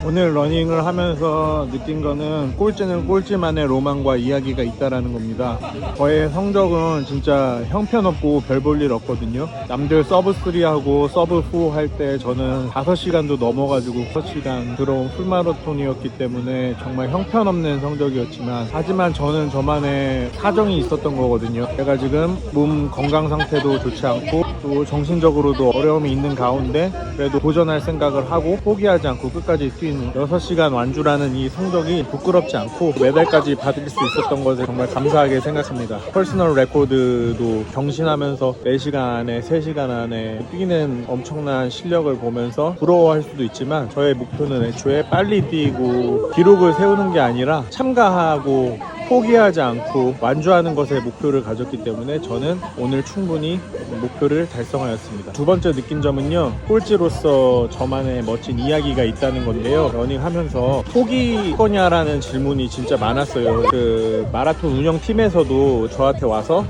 오늘 러닝을 하면서 느낀 거는 꼴찌는 꼴찌만의 로망과 이야기가 있다라는 겁니다. 저의 성적은 진짜 형편없고 별 볼 일 없거든요. 남들 서브 3하고 서브 4 할 때 저는 5시간도 넘어가지고 6시간 들어온 풀마라톤이었기 때문에 정말 형편없는 성적이었지만, 하지만 저는 저만의 사정이 있었던 거거든요. 제가 지금 몸 건강 상태도 좋지 않고 또 정신적으로도 어려움이 있는 가운데 그래도 도전할 생각을 하고 포기하지 않고 끝까지 뛰는 6시간 완주라는 이 성적이 부끄럽지 않고 메달까지 받을 수 있었던 것에 정말 감사하게 생각합니다. 퍼스널 레코드도 경신하면서 4시간 안에 3시간 안에 뛰는 엄청난 실력을 보면서 부러워할 수도 있지만, 저의 목표는 애초에 빨리 뛰고 기록을 세우는 게 아니라 참가하고 포기하지 않고 완주하는 것에 목표를 가졌기 때문에 저는 오늘 충분히 목표를 달성하였습니다. 두 번째 느낀 점은요, 꼴찌로서 저만의 멋진 이야기가 있다는 건데요. 러닝하면서 포기 거냐라는 질문이 진짜 많았어요. 그 마라톤 운영팀에서도 저한테 와서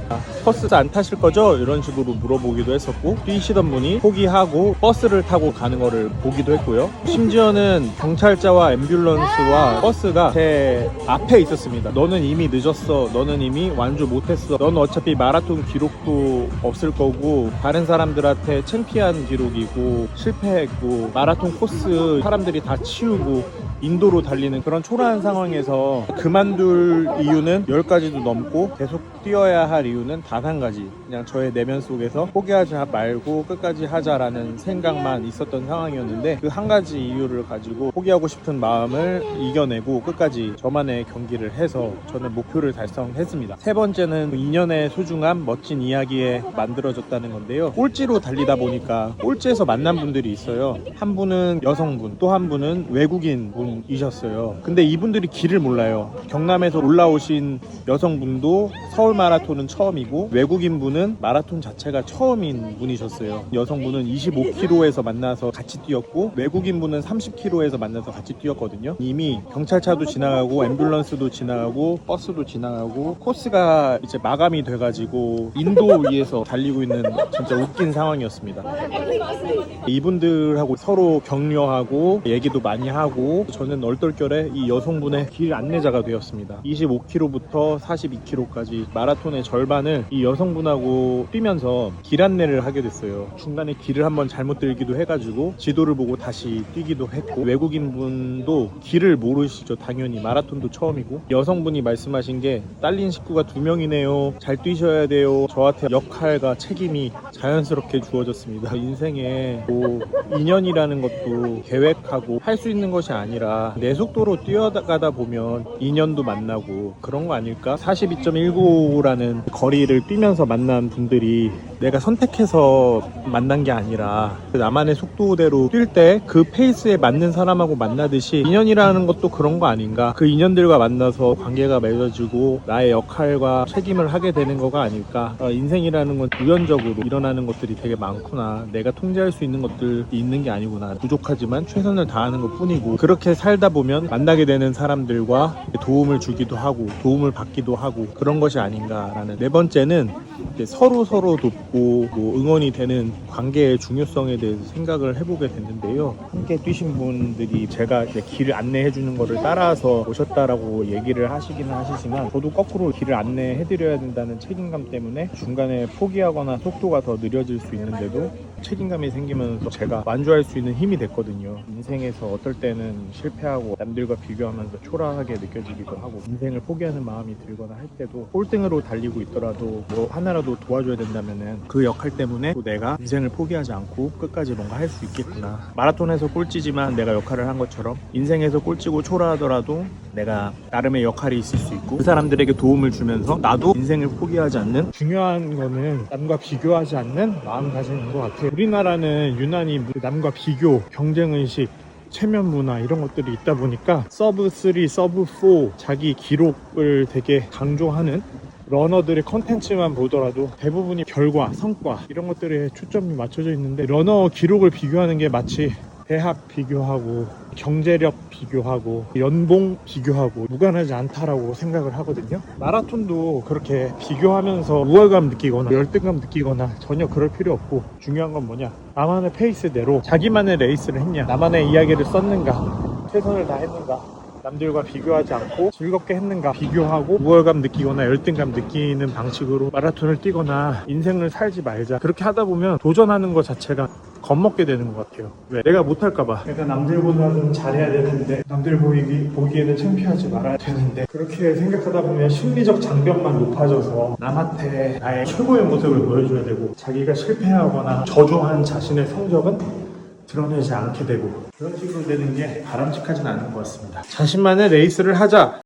버스 안 타실 거죠? 이런 식으로 물어보기도 했었고, 뛰시던 분이 포기하고 버스를 타고 가는 거를 보기도 했고요. 심지어는 경찰차와 앰뷸런스와 버스가 제 앞에 있었습니다. 너는 이미 늦었어, 너는 이미 완주 못했어, 넌 어차피 마라톤 기록도 없을 거고 다른 사람들한테 창피한 기록이고 실패했고 마라톤 코스 사람들이 다 치우고 인도로 달리는 그런 초라한 상황에서 그만둘 이유는 10가지도 넘고 계속 뛰어야 할 이유는 단 한 가지, 그냥 저의 내면 속에서 포기하지 말고 끝까지 하자라는 생각만 있었던 상황이었는데, 그 한 가지 이유를 가지고 포기하고 싶은 마음을 이겨내고 끝까지 저만의 경기를 해서 저는 목표를 달성했습니다. 세 번째는 2년의 소중함, 멋진 이야기에 만들어졌다는 건데요. 꼴찌로 달리다 보니까 꼴찌에서 만난 분들이 있어요. 한 분은 여성분, 또 한 분은 외국인 분이셨어요. 근데 이분들이 길을 몰라요. 경남에서 올라오신 여성분도 서울 마라톤은 처음이고 외국인 분은 마라톤 자체가 처음인 분이셨어요. 여성분은 25km에서 만나서 같이 뛰었고 외국인 분은 30km에서 만나서 같이 뛰었거든요. 이미 경찰차도 지나가고 앰뷸런스도 지나가고 버스도 지나가고 코스가 이제 마감이 돼가지고 인도 위에서 달리고 있는 진짜 웃긴 상황이었습니다. 이분들하고 서로 격려하고 얘기도 많이 하고, 저는 얼떨결에 이 여성분의 길 안내자가 되었습니다. 25km부터 42km까지 마라톤의 절반을 이 여성분하고 뛰면서 길 안내를 하게 됐어요. 중간에 길을 한번 잘못 들기도 해가지고 지도를 보고 다시 뛰기도 했고, 외국인 분도 길을 모르시죠. 당연히 마라톤도 처음이고. 여성분이 말씀하신 게 딸린 식구가 2명이네요, 잘 뛰셔야 돼요. 저한테 역할과 책임이 자연스럽게 주어졌습니다. 인생에 뭐 인연이라는 것도 계획하고 할 수 있는 것이 아니라 내 속도로 뛰어가다 보면 인연도 만나고 그런 거 아닐까? 42.195라는 거리를 뛰면서 만난 분들이 내가 선택해서 만난 게 아니라 나만의 속도대로 뛸 때 그 페이스에 맞는 사람하고 만나듯이, 인연이라는 것도 그런 거 아닌가? 그 인연들과 만나서 관계가 맺어지고 나의 역할과 책임을 하게 되는 거가 아닐까? 인생이라는 건 우연적으로 일어나는 것들이 되게 많구나. 내가 통제할 수 있는 것들이 있는 게 아니구나. 부족하지만 최선을 다하는 것 뿐이고, 그렇게 살다 보면 만나게 되는 사람들과 도움을 주기도 하고 도움을 받기도 하고 그런 것이 아닌가라는. 네 번째는 서로 돕고 뭐 응원이 되는 관계의 중요성에 대해서 생각을 해보게 됐는데요. 함께 뛰신 분들이 제가 길을 안내해 주는 거를 따라서 오셨다라고 얘기를 하시기는 하시지만, 저도 거꾸로 길을 안내해 드려야 된다는 책임감 때문에 중간에 포기하거나 속도가 더 느려질 수 있는데도 책임감이 생기면서 제가 완주할 수 있는 힘이 됐거든요. 인생에서 어떨 때는 실패하고 남들과 비교하면서 초라하게 느껴지기도 하고, 인생을 포기하는 마음이 들거나 할 때도 꼴등으로 달리고 있더라도 뭐 하나라도 도와줘야 된다면은 그 역할 때문에 또 내가 인생을 포기하지 않고 끝까지 뭔가 할 수 있겠구나. 마라톤에서 꼴찌지만 내가 역할을 한 것처럼 인생에서 꼴찌고 초라하더라도 내가 나름의 역할이 있을 수 있고, 그 사람들에게 도움을 주면서 나도 인생을 포기하지 않는, 중요한 거는 남과 비교하지 않는 마음가짐인 것 같아요. 우리나라는 유난히 남과 비교, 경쟁의식, 체면 문화 이런 것들이 있다 보니까 서브 3, 서브 4 자기 기록을 되게 강조하는 러너들의 컨텐츠만 보더라도 대부분이 결과, 성과 이런 것들에 초점이 맞춰져 있는데, 러너 기록을 비교하는 게 마치 대학 비교하고 경제력 비교하고 연봉 비교하고 무관하지 않다라고 생각을 하거든요. 마라톤도 그렇게 비교하면서 우월감 느끼거나 열등감 느끼거나 전혀 그럴 필요 없고, 중요한 건 뭐냐, 나만의 페이스대로 자기만의 레이스를 했냐, 나만의 이야기를 썼는가, 최선을 다했는가, 남들과 비교하지 않고 즐겁게 했는가 비교하고 우월감 느끼거나 열등감 느끼는 방식으로 마라톤을 뛰거나 인생을 살지 말자. 그렇게 하다 보면 도전하는 것 자체가 겁먹게 되는 것 같아요. 왜? 내가 못할까봐. 내가 남들보다 좀 잘해야 되는데, 남들 보기에는 창피하지 말아야 되는데, 그렇게 생각하다 보면 심리적 장벽만 높아져서 남한테 나의 최고의 모습을 보여줘야 되고, 자기가 실패하거나 저조한 자신의 성적은 드러내지 않게 되고, 그런 식으로 되는 게 바람직하진 않은 것 같습니다. 자신만의 레이스를 하자.